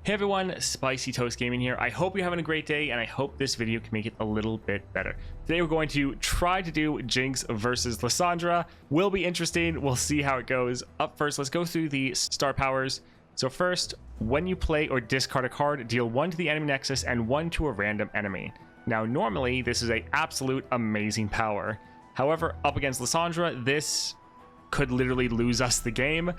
Hey everyone, Spicy Toast Gaming here. I hope you're having a great day and I hope this video can make it a little bit better. Today we're going to try to do Jinx versus Lissandra. Will be interesting. We'll see how it goes. Up first, let's go through the star powers. So first, when you play or discard a card, deal 1 to the enemy nexus and 1 to a random enemy. Now normally this is an absolute amazing power. However, up against Lissandra, this could literally lose us the game.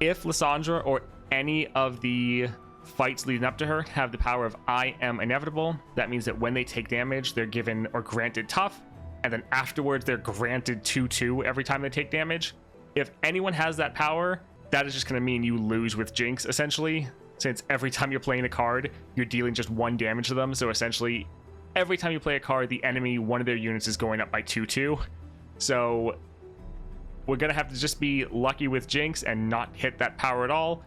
If Lissandra or any of the fights leading up to her have the power of I am inevitable, that means that when they take damage, they're given or granted tough, and then afterwards they're granted 2/2 every time they take damage. If anyone has that power, that is just going to mean you lose with Jinx, essentially, since every time you're playing a card, you're dealing just 1 damage to them. So essentially, every time you play a card, the enemy, one of their units is going up by 2/2. So we're going to have to just be lucky with Jinx and not hit that power at all.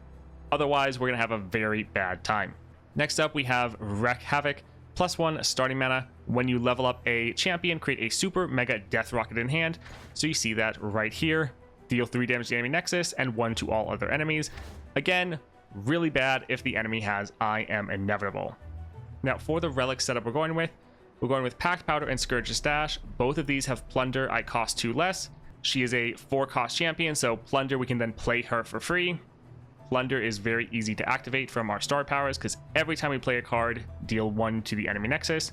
Otherwise, we're going to have a very bad time. Next up, we have Wreak Havoc. +1 starting mana. When you level up a champion, create a super mega death rocket in hand. So you see that right here. Deal 3 damage to the enemy nexus and 1 to all other enemies. Again, really bad if the enemy has I am inevitable. Now, for the relic setup we're going with Packed Powder and Scourge's Stash. Both of these have Plunder. I cost 2 less. She is a 4-cost champion, so Plunder, we can then play her for free. Plunder is very easy to activate from our star powers because every time we play a card, deal 1 to the enemy nexus.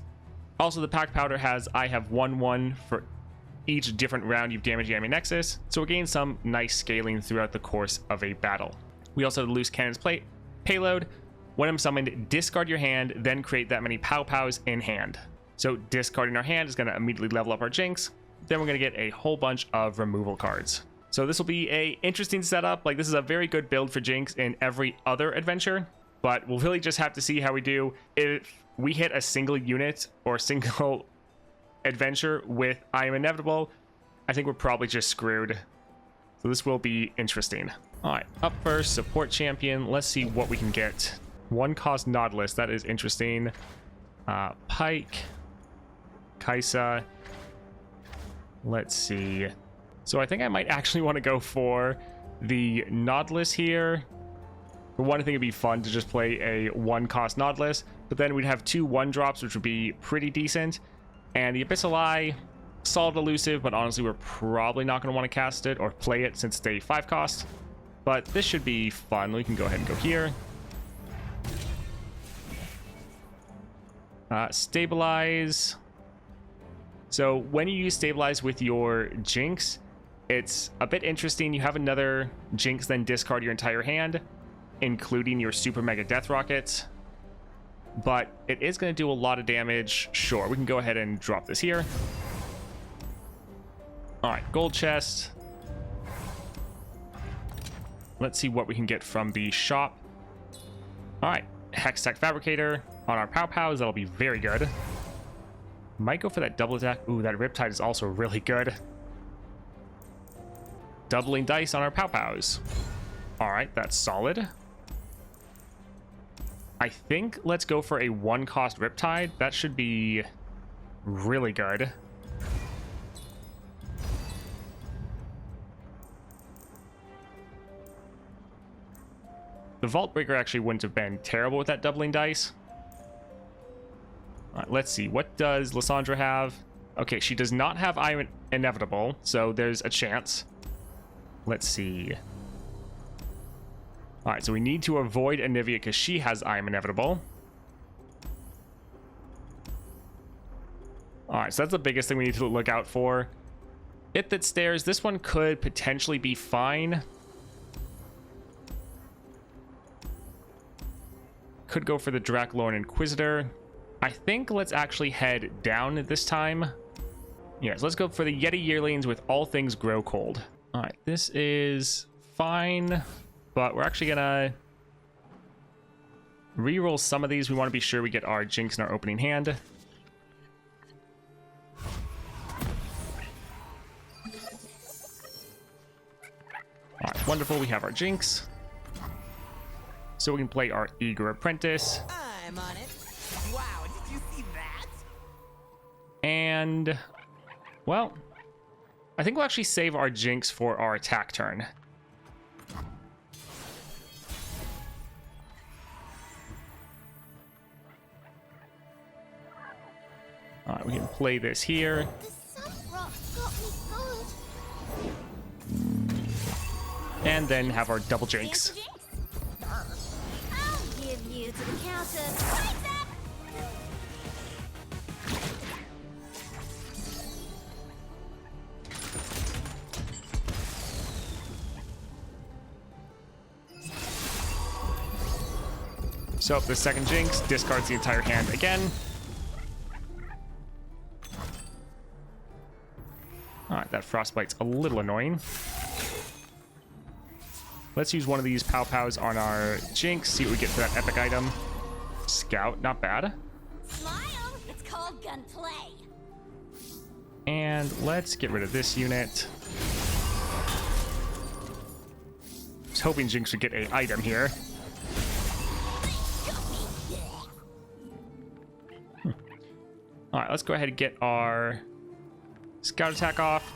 Also, the Packed Powder has I have 1/1 for each different round you've damaged the enemy nexus, so we're getting some nice scaling throughout the course of a battle. We also have the Loose Cannon's payload. When I'm summoned, discard your hand, then create that many pow-pows in hand. So discarding our hand is going to immediately level up our Jinx. Then we're going to get a whole bunch of removal cards. So this will be a interesting setup. Like, this is a very good build for Jinx in every other adventure, but we'll really just have to see how we do. If we hit a single unit or single adventure with I am inevitable, I think we're probably just screwed. So this will be interesting. All right, up first, support champion. Let's see what we can get. 1-cost Nautilus, that is interesting. Pike, Kaisa. Let's see. So I think I might actually want to go for the Nautilus here. For one, I think it'd be fun to just play a 1-cost Nautilus, but then we'd have 2 1-drops, which would be pretty decent. And the Abyssal Eye, solid elusive, but honestly, we're probably not going to want to cast it or play it since it's a 5-cost. But this should be fun. We can go ahead and go here. Stabilize. So when you use Stabilize with your Jinx, it's a bit interesting. You have another Jinx, then discard your entire hand, including your super mega death rockets. But it is going to do a lot of damage. Sure, we can go ahead and drop this here. All right, gold chest. Let's see what we can get from the shop. All right, Hextech Fabricator on our pow-pows. That'll be very good. Might go for that double attack. Ooh, that Riptide is also really good. Doubling dice on our pow-pows. All right, that's solid. I think let's go for a 1-cost Riptide. That should be really good. The Vault Breaker actually wouldn't have been terrible with that doubling dice. All right, let's see. What does Lissandra have? Okay, she does not have I am inevitable, so there's a chance. Let's see. All right, so we need to avoid Anivia because she has I am inevitable. All right, so that's the biggest thing we need to look out for. It That Stares, this one could potentially be fine. Could go for the Draculorn Inquisitor. I think let's actually head down this time. Yes, let's go for the Yeti Yearlings with all things grow cold. All right, this is fine, but we're actually gonna reroll some of these. We want to be sure we get our Jinx in our opening hand. All right, wonderful. We have our Jinx, so we can play our Eager Apprentice. I'm on it. Wow, did you see that? And, well, I think we'll actually save our Jinx for our attack turn. All right, we can play this here. The sun rock got me good. And then have our double Jinx. I'll give you to the counter. Right there. So the second Jinx discards the entire hand again. All right, that Frostbite's a little annoying. Let's use one of these Pow Pows on our Jinx, see what we get for that epic item. Scout, not bad. Smile. It's called gunplay. And let's get rid of this unit. I was hoping Jinx would get an item here. All right, let's go ahead and get our Scout attack off.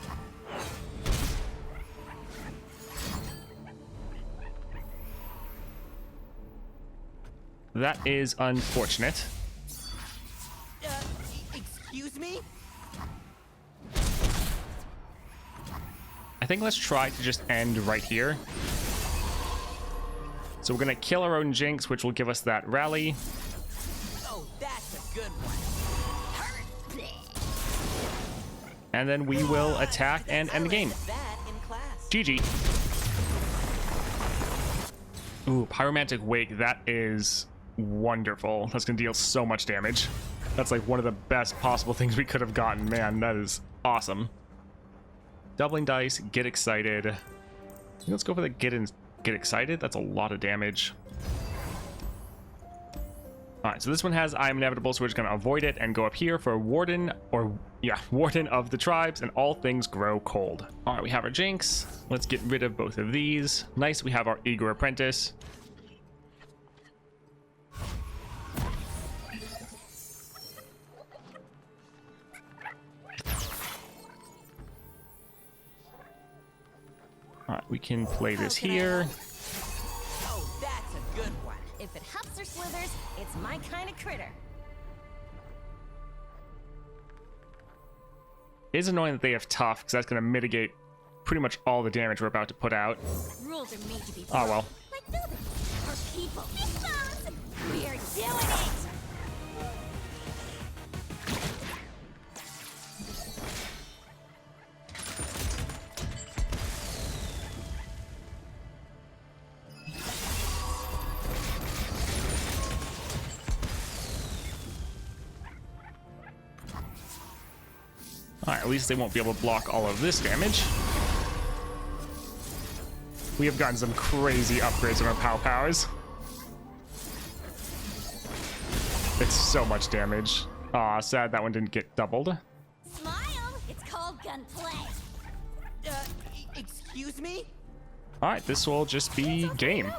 That is unfortunate. Excuse me? I think let's try to just end right here. So we're gonna kill our own Jinx, which will give us that rally. Oh, that's a good one. And then we will attack and end the game. That in class. GG. Ooh, Pyromantic Wake, that is wonderful. That's gonna deal so much damage. That's like one of the best possible things we could have gotten. Man, that is awesome. Doubling dice, get excited. Let's go for the get excited. That's a lot of damage. All right, so this one has I am inevitable, so we're just gonna avoid it and go up here for Warden, Warden of the Tribes, and all things grow cold. All right, we have our Jinx. Let's get rid of both of these. Nice, we have our Eager Apprentice. All right, we can play this here. Oh, that's a good one. If it huffs or slithers, it's my kind of critter. It is annoying that they have tough, because that's going to mitigate pretty much all the damage we're about to put out. Rules are made to be Oh, well. broken. Like buildings or people. We're doing it. Alright, at least they won't be able to block all of this damage. We have gotten some crazy upgrades on our Pow Powers. It's so much damage. Aw, sad that one didn't get doubled. Smile. It's called gunplay. Excuse me? Alright, this will just be game.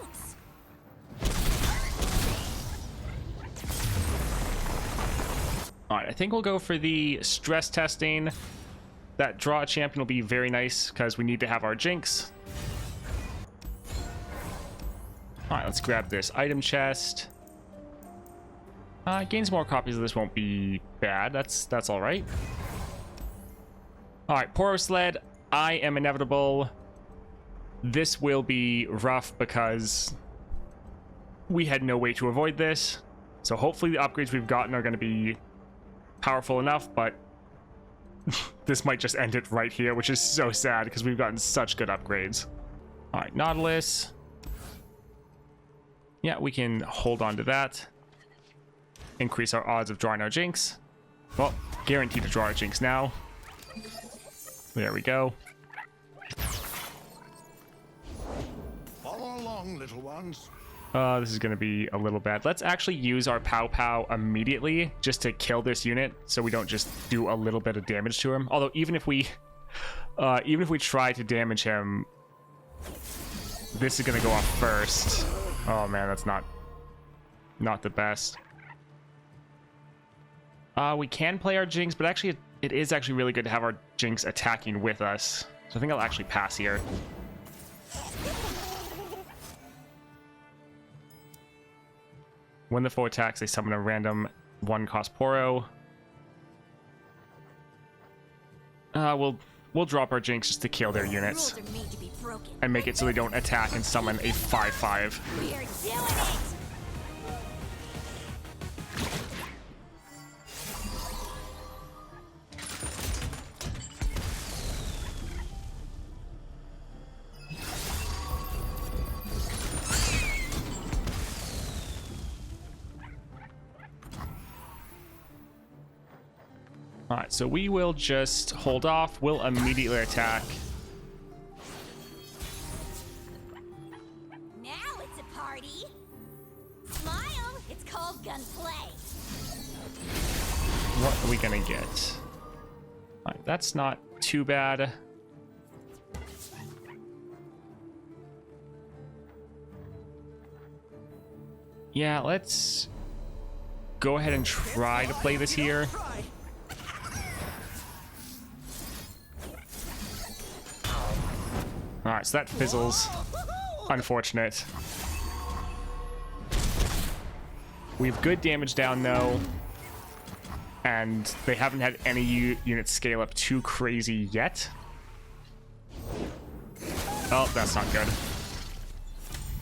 Alright, I think we'll go for the stress testing. That draw a champion will be very nice because we need to have our Jinx. Alright, let's grab this item chest. Gains more copies of this won't be bad. That's alright. Alright, Poro Sled. I am inevitable. This will be rough because we had no way to avoid this. So hopefully the upgrades we've gotten are going to be powerful enough, but this might just end it right here, which is so sad because we've gotten such good upgrades. All right, Nautilus. Yeah, we can hold on to that. Increase our odds of drawing our Jinx. Well, guaranteed to draw our Jinx now. There we go. Follow along, little ones. This is going to be a little bad. Let's actually use our Pow Pow immediately just to kill this unit so we don't just do a little bit of damage to him. Although even if we try to damage him, this is going to go off first. Oh man, that's not the best. We can play our Jinx, but actually it is actually really good to have our Jinx attacking with us. So I think I'll actually pass here. When the foe attacks, they summon a random 1-cost Poro. We'll drop our Jinx just to kill their units Rules are made to be broken. and make it so they don't attack and summon a 5/5. We're doing it! All right, so we will just hold off. We'll immediately attack. Now it's a party. Smile, it's called gunplay. What are we gonna get? All right, that's not too bad. Yeah, let's go ahead and try to play this here. All right, so that fizzles. Unfortunate. We have good damage down though, and they haven't had any units scale up too crazy yet. Oh, that's not good.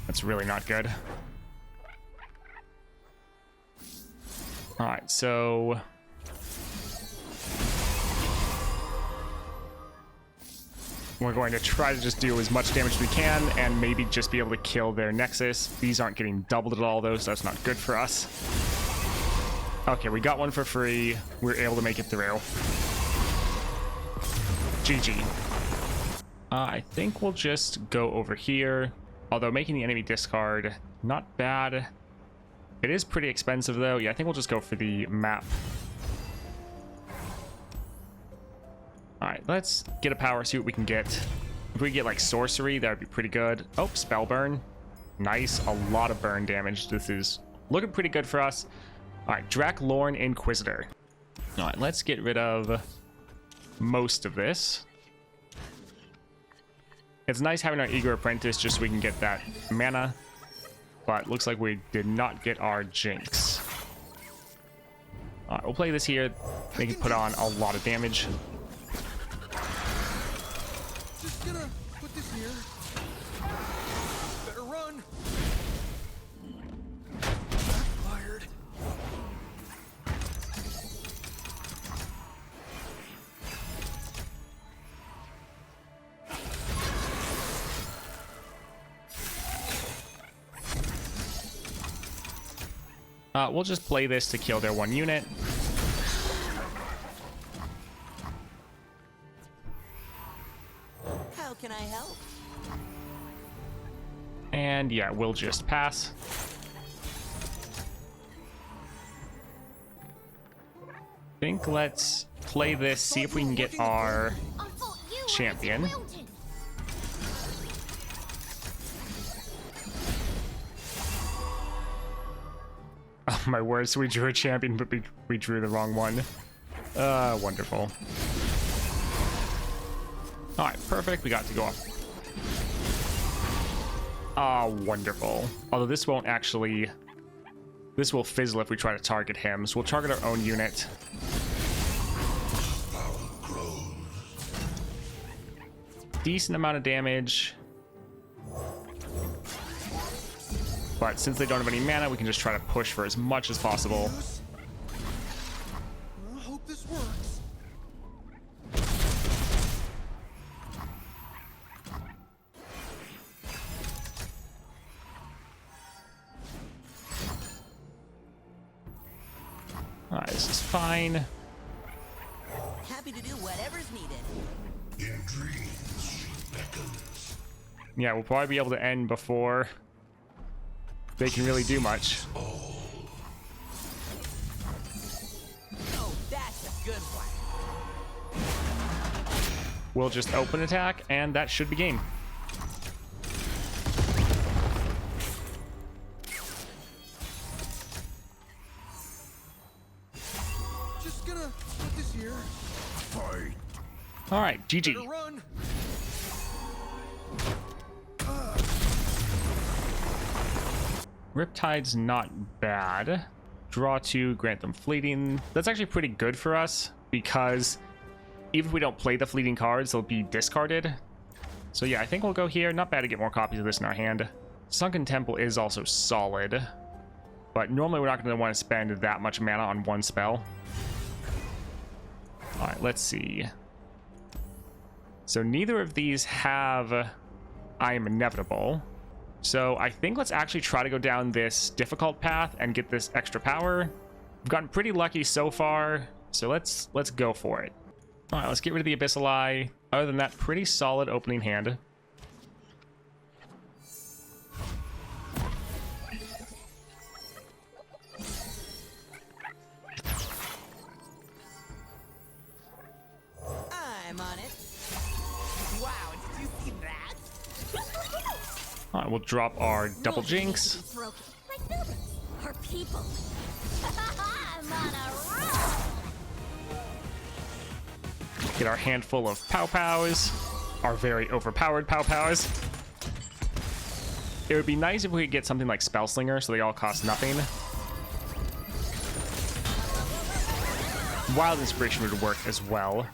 That's really not good. All right, so we're going to try to just do as much damage as we can and maybe just be able to kill their Nexus. These aren't getting doubled at all though, so that's not good for us. Okay, we got one for free. We're able to make it through. GG. I think we'll just go over here. Although making the enemy discard, not bad. It is pretty expensive though. Yeah, I think we'll just go for the map. All right, let's get a power, see what we can get. If we get like sorcery, that would be pretty good. Oh, spell burn. Nice, a lot of burn damage. This is looking pretty good for us. All right, Draklorn Inquisitor. All right, let's get rid of most of this. It's nice having our Eager Apprentice just so we can get that mana. But looks like we did not get our Jinx. All right, we'll play this here. They can put on a lot of damage. Just gonna put this here. Better run. Backfired. We'll just play this to kill their one unit. How can I help? And yeah, we'll just pass. I think let's play this, see if we can get our I thought you wanted to champion. Wilton. Oh my word, so we drew a champion, but we drew the wrong one. Wonderful. All right, perfect. We got to go off. Ah, wonderful. Although this won't actually... This will fizzle if we try to target him, so we'll target our own unit. Decent amount of damage. But since they don't have any mana, we can just try to push for as much as possible. I hope this works. Alright, this is fine. Happy to do whatever's needed. In dreams she beckons. Yeah, we'll probably be able to end before they can really do much. Oh, that's a good one. We'll just open attack, and that should be game. Just gonna put this here. Fight. Alright, GG. Better run. Riptide's not bad. Draw 2, grant them fleeting. That's actually pretty good for us because even if we don't play the fleeting cards, they'll be discarded. So yeah, I think we'll go here. Not bad to get more copies of this in our hand. Sunken Temple is also solid, but normally we're not going to want to spend that much mana on one spell. All right, let's see. So neither of these have I Am Inevitable. So I think let's actually try to go down this difficult path and get this extra power. We've gotten pretty lucky so far, so let's go for it. All right, let's get rid of the Abyssal Eye. Other than that, pretty solid opening hand. I'm on it. Wow, did you see that? All right, we'll drop our double Jinx. Broken. Like buildings. Our people. I'm on a roll. Get our handful of Pow Pows. Our very overpowered Pow Pows. It would be nice if we could get something like Spellslinger so they all cost nothing. Wild Inspiration would work as well.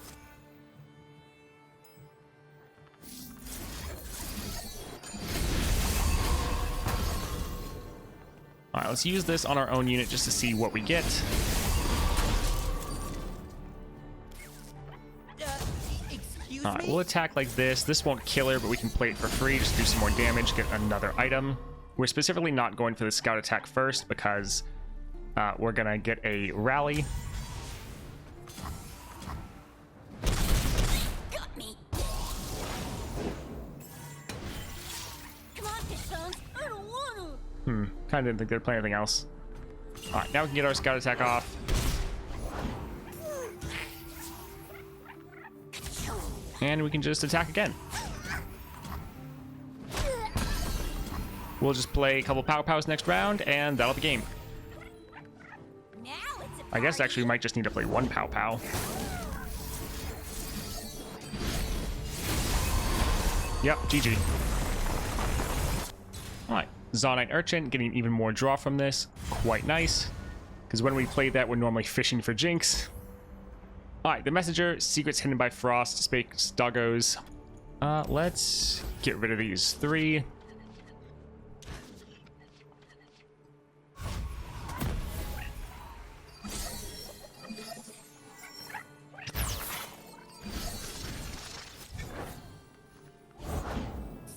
All right, let's use this on our own unit just to see what we get. Excuse All right, me? we'll attack like this. This won't kill her, but we can play it for free. Just do some more damage, get another item. We're specifically not going for the scout attack first because we're gonna get a rally. Got me. Come on, Fishbones. I don't wanna. Kind of didn't think they'd play anything else. All right, now we can get our scout attack off. And we can just attack again. We'll just play a couple Pow Pows next round, and that'll be game. Now it's a I guess party. actually we might just need to play one Pow Pow. Yep, GG. Alright, Zonite Urchin getting even more draw from this. Quite nice. Because when we play that, we're normally fishing for Jinx. Alright, the Messenger, Secrets Hidden by Frost, Space Doggos. Let's get rid of these three.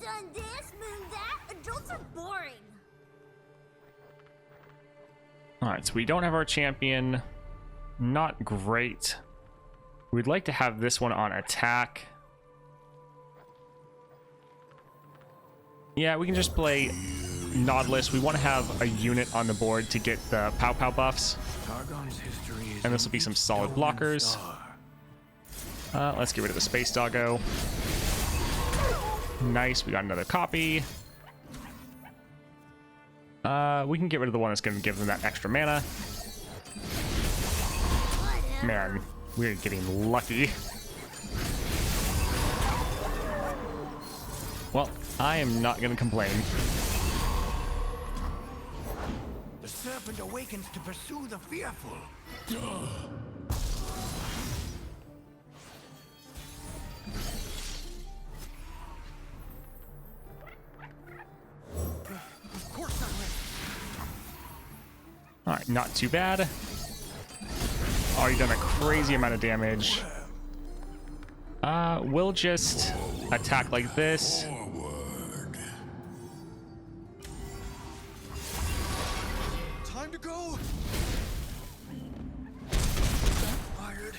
Sun this, moon that. Adults are boring. Alright, so we don't have our champion. Not great. We'd like to have this one on attack. Yeah, we can just play Nautilus. We want to have a unit on the board to get the Pow Pow buffs. Targon's history is And this will be some solid blockers. Let's get rid of the Space Doggo. Nice, we got another copy. We can get rid of the one that's going to give them that extra mana. Man, we're getting lucky. Well, I am not going to complain. The serpent awakens to pursue the fearful. Of course I will. Alright, not too bad. Already done a crazy amount of damage. We'll just attack like this. Time to go. Fired.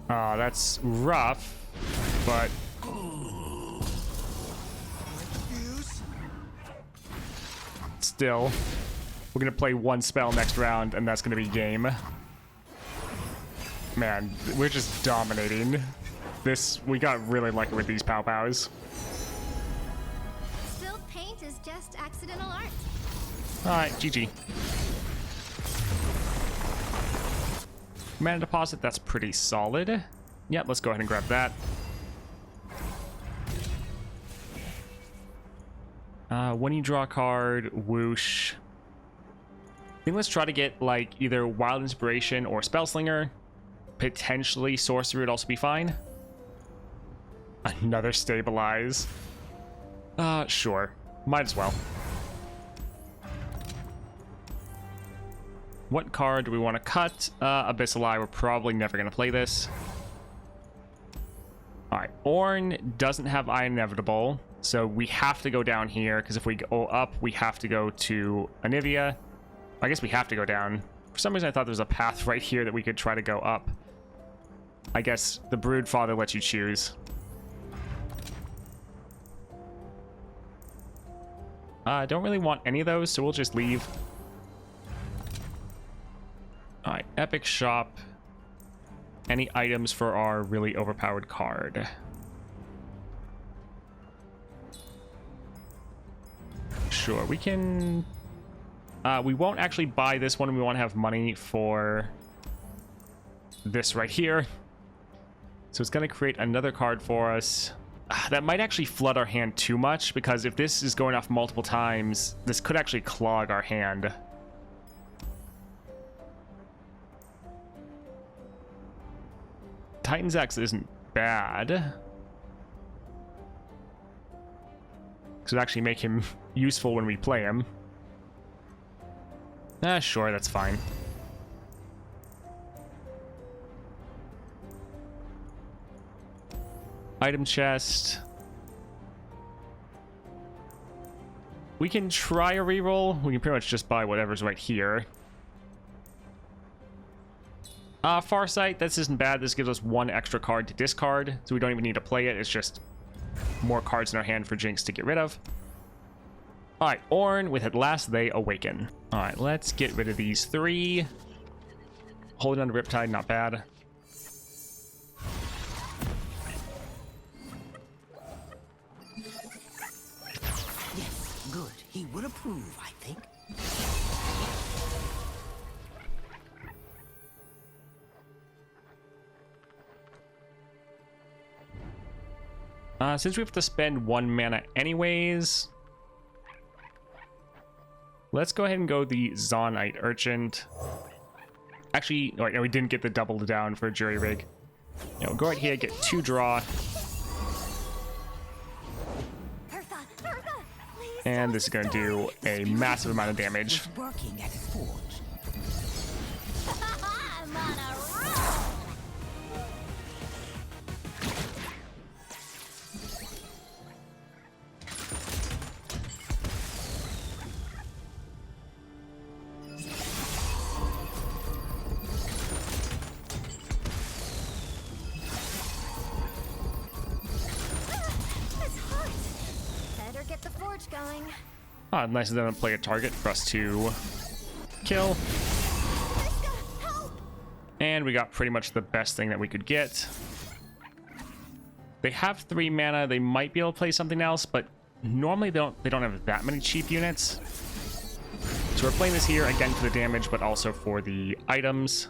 That's rough, but Fuse. still, we're gonna play one spell next round, and that's gonna be game. Man, we're just dominating. This, we got really lucky with these Pow Pows. Spilled paint is just accidental art. Alright, GG. Mana deposit, that's pretty solid. Yep, let's go ahead and grab that. When you draw a card, whoosh. I think let's try to get like either Wild Inspiration or Spellslinger. Potentially Sorcery would also be fine. Another Stabilize. Sure. Might as well. What card do we want to cut? Abyssal Eye. We're probably never going to play this. Alright, Ornn doesn't have Eye Inevitable, so we have to go down here, because if we go up, we have to go to Anivia. I guess we have to go down. For some reason, I thought there was a path right here that we could try to go up. I guess the Broodfather lets you choose. I don't really want any of those, so we'll just leave. Alright, Epic Shop. Any items for our really overpowered card? Sure, we can... we won't actually buy this one. We want to have money for this right here. So it's going to create another card for us. That might actually flood our hand too much, because if this is going off multiple times, this could actually clog our hand. Titan's Axe isn't bad. Because it would actually make him useful when we play him. Sure, that's fine. Item chest. We can try a reroll. We can pretty much just buy whatever's right here. Farsight, this isn't bad. This gives us one extra card to discard, so we don't even need to play it. It's just more cards in our hand for Jinx to get rid of. Alright, Ornn with At Last They Awaken. Alright, let's get rid of these three. Holding on to Riptide, not bad. Yes, good. He would approve, I think. Since we have to spend 1 mana anyways, let's go ahead and go the Zonite Urchin. Actually, no, we didn't get the double down for Jury Rig. Go right here, get 2 draw. And this is going to do a massive amount of damage. Working at his forge. I'm on a roll. This hurts. Better get the forge going. Nice of them to play a target for us to kill. And we got pretty much the best thing that we could get. They have 3 mana. They might be able to play something else, but normally they don't have that many cheap units. So we're playing this here again for the damage, but also for the items.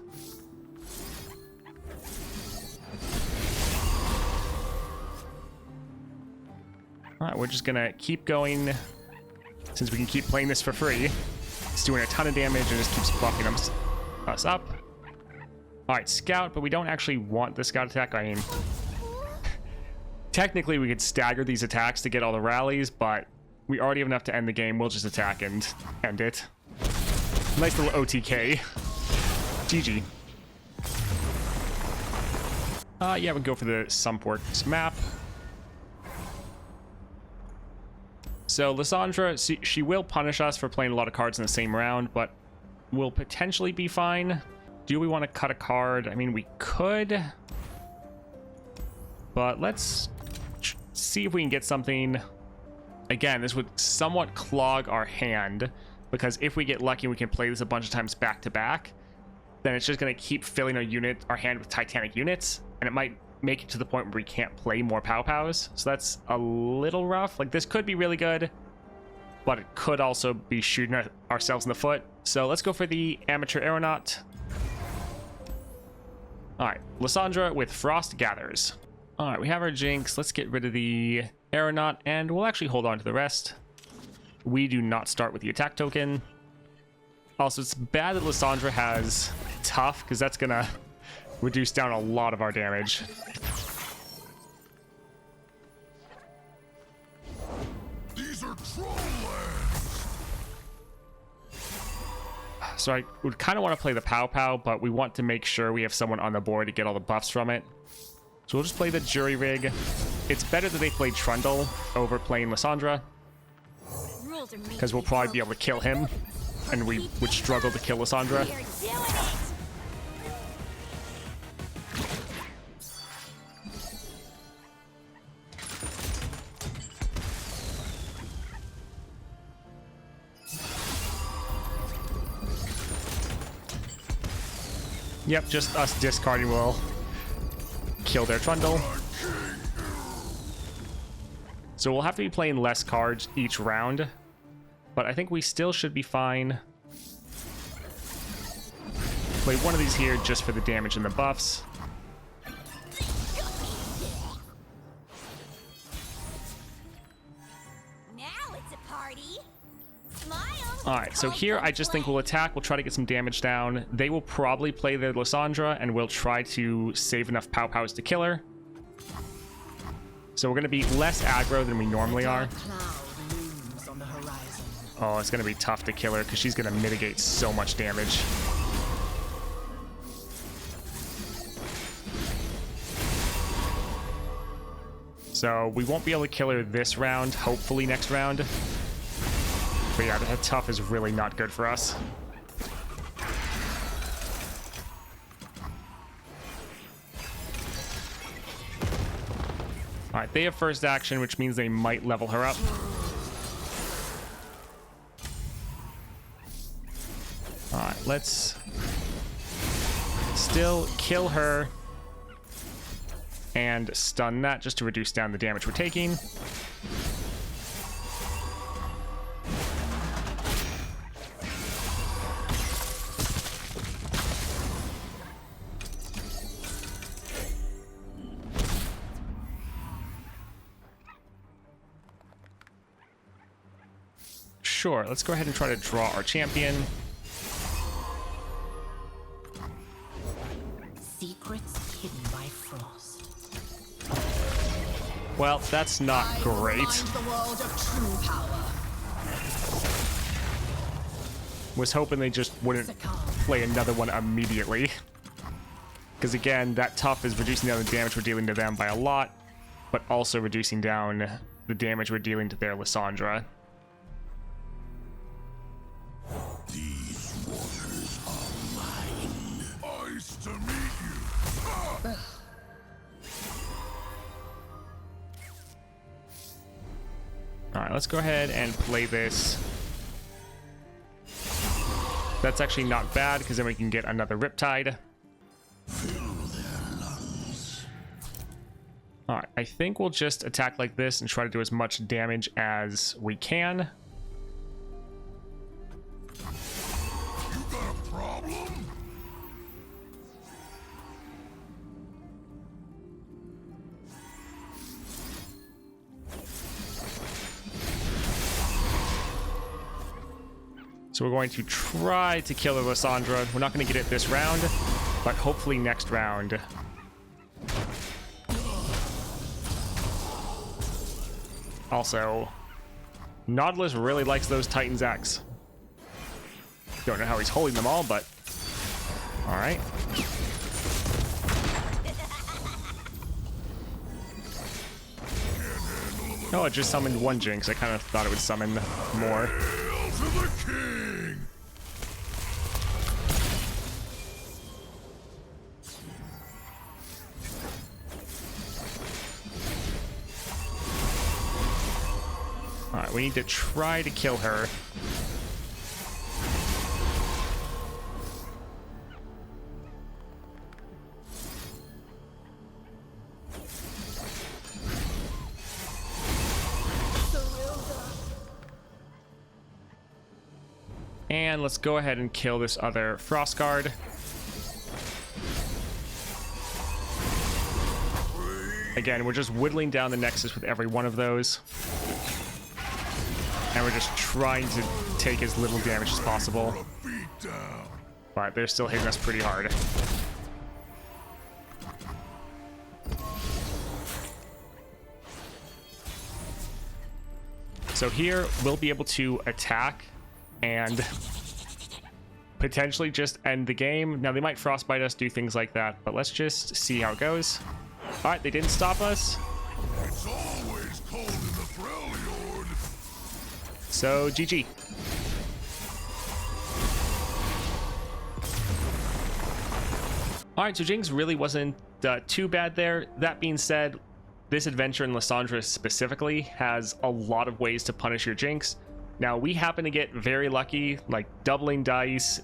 Alright, we're just gonna keep going, since we can keep playing this for free. It's doing a ton of damage and just keeps buffing us up. Alright, Scout, but we don't actually want the Scout attack. I mean, technically we could stagger these attacks to get all the rallies, but we already have enough to end the game. We'll just attack and end it. Nice little OTK. GG. Yeah, we'll go for the Sumpworks map. So Lissandra, she will punish us for playing a lot of cards in the same round, but will potentially be fine. Do we want to cut a card? I mean, we could, but let's see if we can get something. Again, this would somewhat clog our hand, because if we get lucky and we can play this a bunch of times back to back, then it's just going to keep filling our hand with Titanic units, and it might make it to the point where we can't play more Pow Pows. So that's a little rough. Like, this could be really good, but it could also be shooting ourselves in the foot. So let's go for the Amateur Aeronaut. Alright, Lissandra with Frost Gathers. Alright, we have our Jinx. Let's get rid of the Aeronaut, and we'll actually hold on to the rest. we do not start with the attack token. Also, it's bad that Lissandra has tough, because that's gonna reduce down a lot of our damage. These are troll lands. So I would kind of want to play the Pow Pow, but we want to make sure we have someone on the board to get all the buffs from it. So we'll just play the Jury Rig. It's better that they play Trundle over playing Lissandra, Rules are made because to we'll be probably be broken. able to kill him, and we would struggle to kill Lissandra. You're doing it! Yep, just us discarding will kill their Trundle. So we'll have to be playing less cards each round, but I think we still should be fine. Play one of these here just for the damage and the buffs. Now it's a party. Smile. Alright, so here I just think we'll attack, we'll try to get some damage down. They will probably play their Lissandra, and we'll try to save enough Pow Pows to kill her. So we're going to be less aggro than we normally are. Oh, it's going to be tough to kill her, because she's going to mitigate so much damage. So we won't be able to kill her this round, hopefully next round. But yeah, that tough is really not good for us. Alright, they have first action, which means they might level her up. Alright, let's still kill her and stun that just to reduce down the damage we're taking. Sure, let's go ahead and try to draw our champion. Secrets hidden by frost. Well, that's not great. The world of true power. Was hoping they just wouldn't play another one immediately. Because again, that tough is reducing down the damage we're dealing to them by a lot, but also reducing down the damage we're dealing to their Lissandra. These waters are mine. Nice to meet you. Alright, let's go ahead and play this. That's actually not bad, because then we can get another Riptide. Alright, I think we'll just attack like this and try to do as much damage as we can. You got a problem? So we're going to try to kill the Lissandra. We're not going to get it this round, but hopefully next round. Also, Nautilus really likes those Titan's Axe. Don't know how he's holding them all, but all right. Oh, it just summoned one Jinx. I kind of thought it would summon more. Hail to the king! Alright, we need to try to kill her. And let's go ahead and kill this other Frost Guard. Again, we're just whittling down the Nexus with every one of those. And we're just trying to take as little damage as possible. Beat down. But they're still hitting us pretty hard. So here, we'll be able to attack and potentially just end the game. Now, they might frostbite us, do things like that, but let's just see how it goes. All right, they didn't stop us. It's always cold in the Freljord. So, GG. All right, so Jinx really wasn't too bad there. That being said, this adventure in Lissandra specifically has a lot of ways to punish your Jinx. Now, we happen to get very lucky, like doubling dice,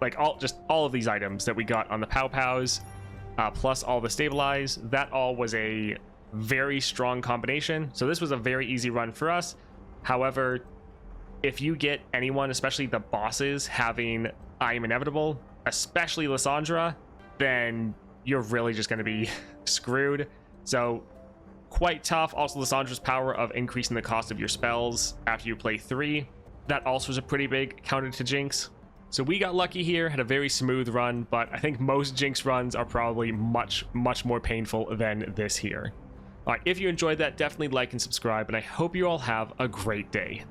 like all of these items that we got on the Pow Pows, plus all the stabilize. That all was a very strong combination. So this was a very easy run for us. However, if you get anyone, especially the bosses, having I Am Inevitable, especially Lissandra, then you're really just going to be screwed. So quite tough. Also, Lissandra's power of increasing the cost of your spells after you play 3. That also is a pretty big counter to Jinx. So we got lucky here, had a very smooth run, but I think most Jinx runs are probably much more painful than this here. All right, if you enjoyed that, definitely like and subscribe, and I hope you all have a great day.